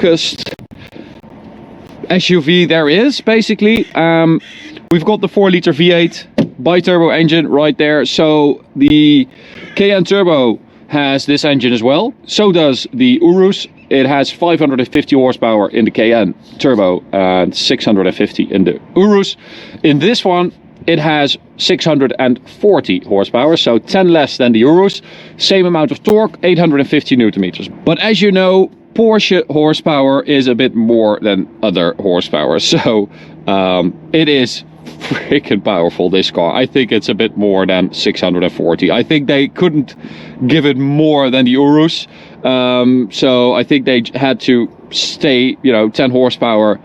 focused SUV there is, basically. We've got the 4-liter V8 bi-turbo engine right there. So the Cayenne Turbo has this engine as well. So does the Urus. It has 550 horsepower in the Cayenne Turbo and 650 in the Urus. In this one, it has 640 horsepower, so 10 less than the Urus. Same amount of torque, 850 Newton meters. But as you know, Porsche horsepower is a bit more than other horsepower. So it is freaking powerful, this car. I think it's a bit more than 640. I think they couldn't give it more than the Urus. So I think they had to stay, 10 horsepower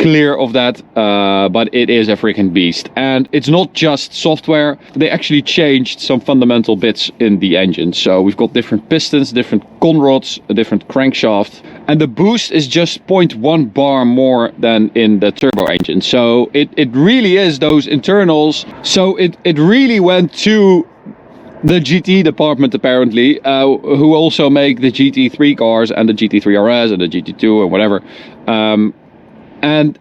clear of that, but it is a freaking beast. And it's not just software, they actually changed some fundamental bits in the engine. So we've got different pistons, different conrods, a different crankshaft, and the boost is just 0.1 bar more than in the turbo engine. So it really is those internals. So it really went to the GT department, apparently, who also make the GT3 cars and the GT3 RS and the GT2 and whatever. And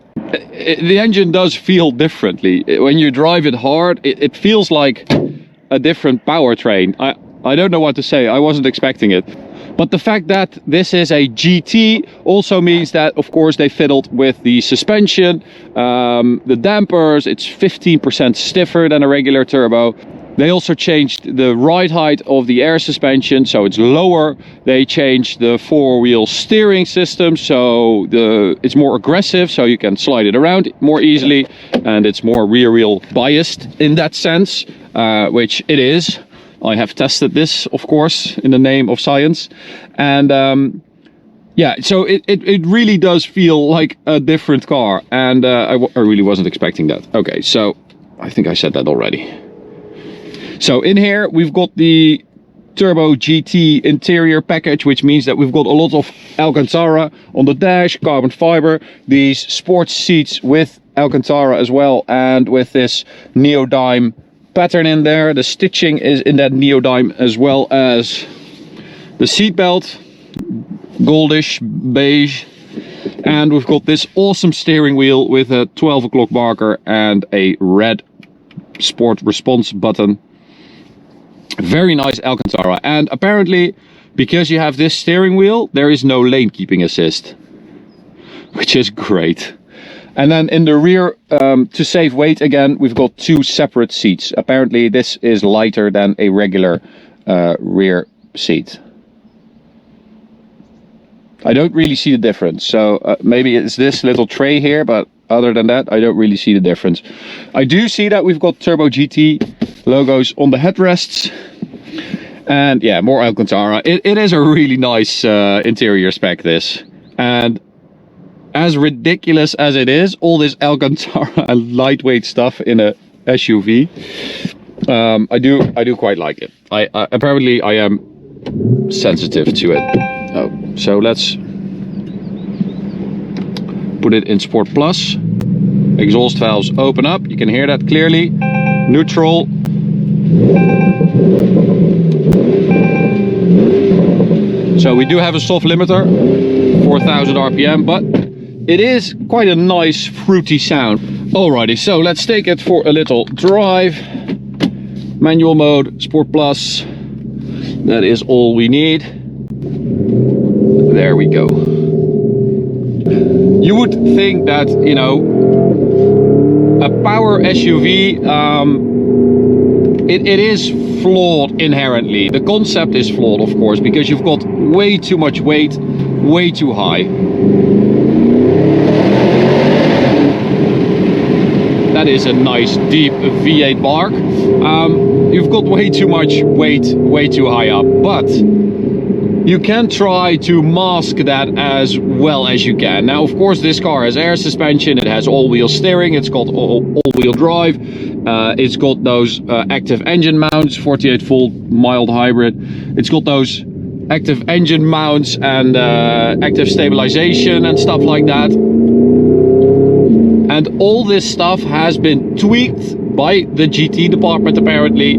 the engine does feel differently. When you drive it hard, it feels like a different powertrain. I don't know what to say. I wasn't expecting it. But the fact that this is a GT also means that, of course, they fiddled with the suspension, the dampers. It's 15% stiffer than a regular turbo. They also changed the ride height of the air suspension, so it's lower. They changed the 4-wheel steering system, so it's more aggressive, so you can slide it around more easily, and it's more rear wheel biased in that sense, which it is. I have tested this, of course, in the name of science. And yeah, so it really does feel like a different car, and I really wasn't expecting that. Okay, so I think I said that already. So in here we've got the Turbo GT interior package, which means that we've got a lot of Alcantara on the dash, carbon fiber, these sports seats with Alcantara as well, and with this neodyme pattern in there. The stitching is in that neodyme, as well as the seat belt, goldish beige. And we've got this awesome steering wheel with a 12 o'clock marker and a red sport response button. Very nice Alcantara. And apparently, because you have this steering wheel, there is no lane keeping assist, which is great. And then in the rear, to save weight again, we've got 2 separate seats. Apparently this is lighter than a regular rear seat. I don't really see the difference. So maybe it's this little tray here, but other than that, I don't really see the difference. I do see that we've got Turbo GT logos on the headrests. And yeah, more Alcantara. It is a really nice interior spec, this. And as ridiculous as it is, all this Alcantara and lightweight stuff in a SUV, I do quite like it. Apparently I am sensitive to it. Oh, so let's put it in Sport Plus. Exhaust valves open up, you can hear that clearly. Neutral. So we do have a soft limiter, 4,000 RPM, but it is quite a nice fruity sound. Alrighty, so let's take it for a little drive. Manual mode, Sport Plus. That is all we need. There we go. You would think that, you know, a power SUV, it is flawed inherently. The concept is flawed, of course, because you've got way too much weight, way too high. That is a nice deep V8 bark. You've got way too much weight, way too high up, but you can try to mask that as well as you can. Now, of course, this car has air suspension, it has all-wheel steering, it's got all-wheel drive, it's got those active engine mounts, 48-volt mild hybrid. It's got those active engine mounts and active stabilization and stuff like that. And all this stuff has been tweaked by the GT department, apparently,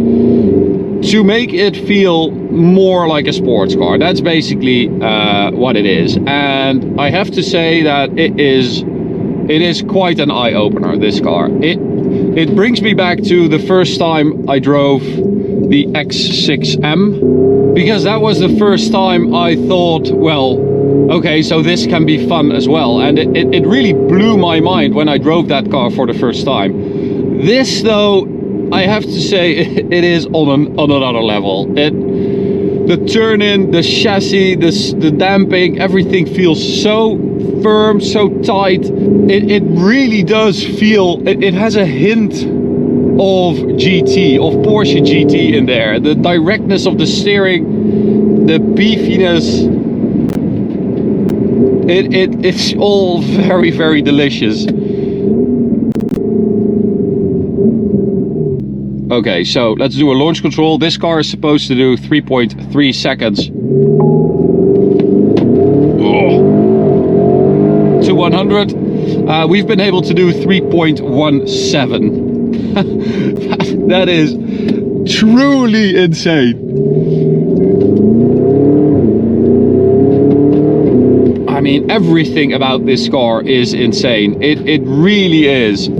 to make it feel more like a sports car. That's basically what it is. And I have to say that it is quite an eye-opener, this car. It brings me back to the first time I drove the X6M, because that was the first time I thought, well, okay, so this can be fun as well. And it really blew my mind when I drove that car for the first time. This, though, I have to say, it is on another level. The turn-in, the chassis, the damping, everything feels so firm, so tight. It really does feel, it has a hint of GT, of Porsche GT in there. The directness of the steering, the beefiness, it's all very, very delicious. Okay, so let's do a launch control. This car is supposed to do 3.3 seconds. Oh. To 100. We've been able to do 3.17. That is truly insane. I mean, everything about this car is insane. It really is.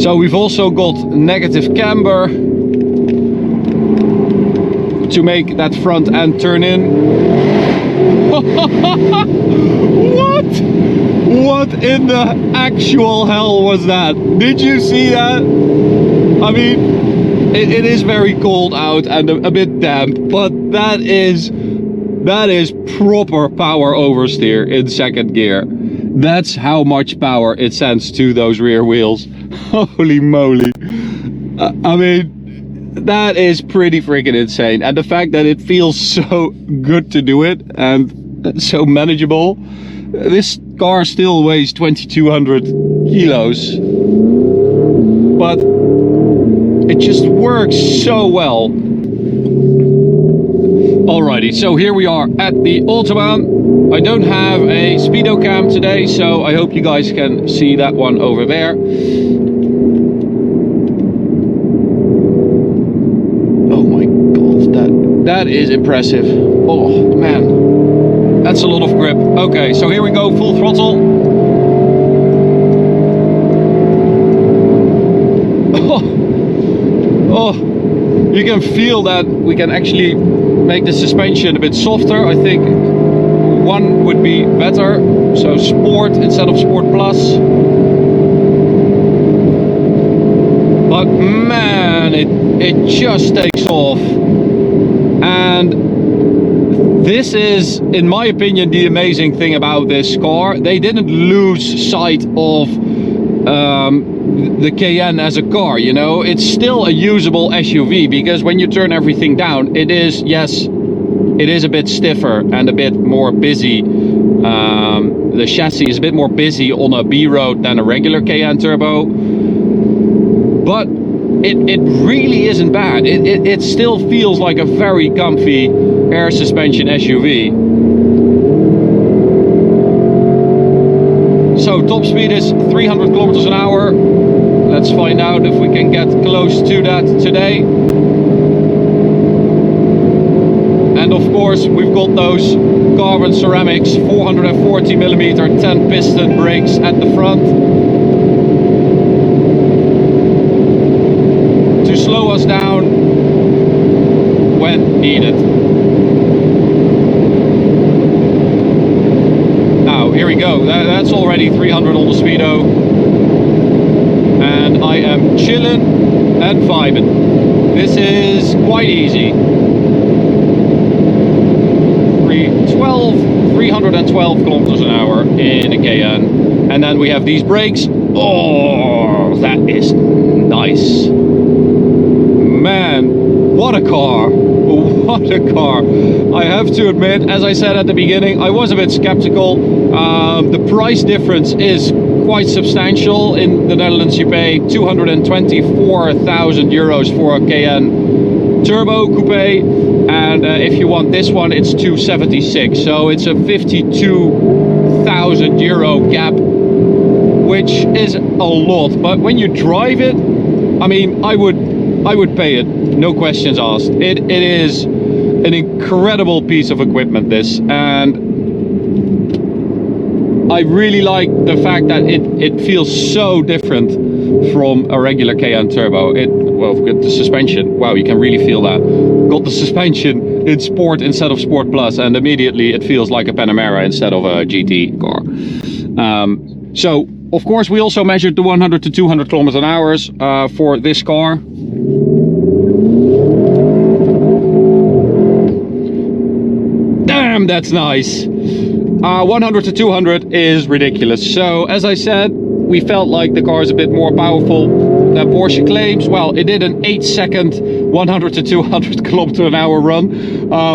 So we've also got negative camber to make that front end turn in. What in the actual hell was that? Did you see that? I mean, it is very cold out and a bit damp, but that is proper power oversteer in second gear. That's how much power it sends to those rear wheels. Holy moly. I mean, that is pretty freaking insane. And the fact that it feels so good to do it and so manageable. This car still weighs 2,200 kilos, but it just works so well. Alrighty, so here we are at the Autobahn. I don't have a speedo cam today, so I hope you guys can see that one over there. Oh my god, that is impressive. Oh man, that's a lot of grip. Okay, so here we go, full throttle. Oh, you can feel that we can actually make the suspension a bit softer. I think one would be better, so Sport instead of Sport Plus. But man, it just takes off. And this is, in my opinion, the amazing thing about this car. They didn't lose sight of the Cayenne as a car, you know. It's still a usable SUV, because when you turn everything down, it is, yes, it is a bit stiffer and a bit more busy. The chassis is a bit more busy on a B road than a regular Cayenne Turbo, but it really isn't bad. It still feels like a very comfy air suspension SUV. So top speed is 300 kilometers an hour. Let's find out if we can get close to that today. And of course, we've got those carbon ceramics, 440mm 10 piston brakes at the front to slow us down when needed. Now, here we go. That's already 300 on the speedo. And I am chilling and vibing. This is quite easy. 312 kilometers an hour in a Cayenne, and then we have these brakes. Oh, that is nice, man. What a car, what a car. I have to admit, as I said at the beginning, I was a bit skeptical. The price difference is quite substantial. In the Netherlands you pay 224,000 euros for a Cayenne Turbo Coupe, and if you want this one, it's 276. So it's a 52,000 euro gap which is a lot, but when you drive it, I mean, I would pay it, no questions asked. It is an incredible piece of equipment, this, and I really like the fact that it feels so different from a regular Cayenne turbo. Well, we've got the suspension. Wow, you can really feel that. Got the suspension in Sport instead of Sport Plus, and immediately it feels like a Panamera instead of a GT car. So, of course, we also measured the 100 to 200 kilometers an hour for this car. Damn, that's nice. 100 to 200 is ridiculous. So, as I said, we felt like the car is a bit more powerful than Porsche claims. Well, it did an 8-second 100 to 200 kilometer an hour run,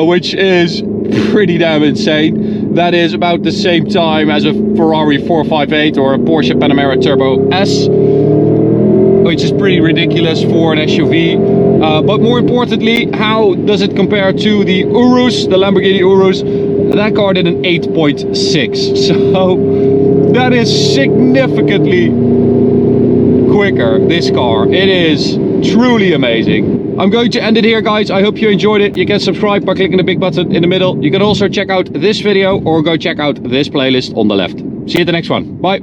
which is pretty damn insane. That is about the same time as a Ferrari 458 or a Porsche Panamera Turbo S, which is pretty ridiculous for an SUV. But more importantly, how does it compare to the Urus, the Lamborghini Urus? That car did an 8.6, so that is significantly quicker, this car. It is truly amazing. I'm going to end it here, guys. I hope you enjoyed it. You can subscribe by clicking the big button in the middle. You can also check out this video or go check out this playlist on the left. See you at the next one. Bye.